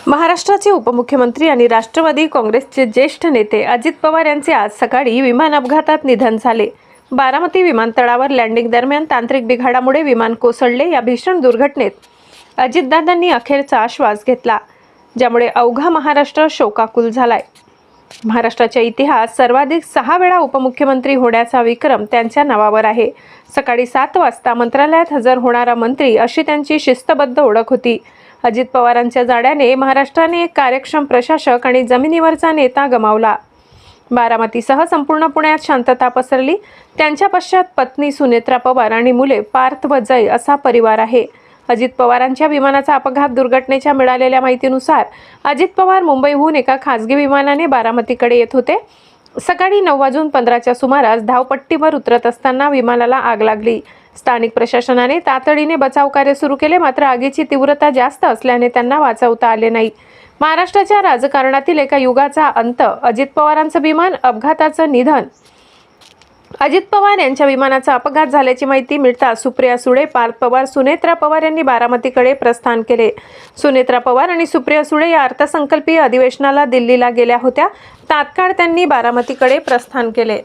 महाराष्ट्राचे उपमुख्यमंत्री आणि राष्ट्रवादी काँग्रेसचे ज्येष्ठ नेते अजित पवार यांचे आज सकाळी विमान अपघातात निधन झाले। बारामती विमानतळावर लँडिंग दरम्यान तांत्रिक बिघाडामुळे विमान कोसळले। या भीषण दुर्घटनेत अजितदादांनी अखेरचा श्वास घेतला, ज्यामुळे अवघा महाराष्ट्र शोकाकुल झालाय। महाराष्ट्राच्या इतिहासात सर्वाधिक 6 वेळा उपमुख्यमंत्री होण्याचा विक्रम त्यांच्या नावावर आहे। सकाळी 7 वाजता मंत्रालयात हजर होणारा मंत्री अशी त्यांची शिस्तबद्ध ओळख होती। अजित पवारांच्या जाण्याने महाराष्ट्राने एक कार्यक्षम प्रशासक आणि जमिनीवरचा नेता गमावला। बारामतीसह संपूर्ण पुण्यात शांतता पसरली। त्यांच्या पश्चात पत्नी सुनेत्रा पवार आणि मुले पार्थ व जय असा परिवार आहे। अजित पवारांच्या विमानाचा अपघात दुर्घटनेच्या मिळालेल्या माहितीनुसार अजित पवार मुंबईहून एका खासगी विमानाने बारामतीकडे येत होते। सकाळी 9:15च्या सुमारास धावपट्टीवर उतरत असताना विमानाला आग लागली। स्थानिक प्रशासनाने तातडीने बचाव कार्य सुरू केले, मात्र आगीची तीव्रता जास्त असल्याने त्यांना वाचवता आले नाही। महाराष्ट्राच्या राजकारणातील एका युगाचा अंत, अजित पवारांचं विमान अपघाताचं निधन। अजित पवार यांच्या विमानाचा अपघात झाल्याची माहिती मिळताच सुप्रिया सुळे, पार्थ पवार, सुनेत्रा पवार यांनी बारामतीकडे प्रस्थान केले। सुनेत्रा पवार आणि सुप्रिया सुळे या अर्थसंकल्पीय अधिवेशनाला दिल्लीला गेल्या होत्या। तात्काळ त्यांनी बारामतीकडे प्रस्थान केले।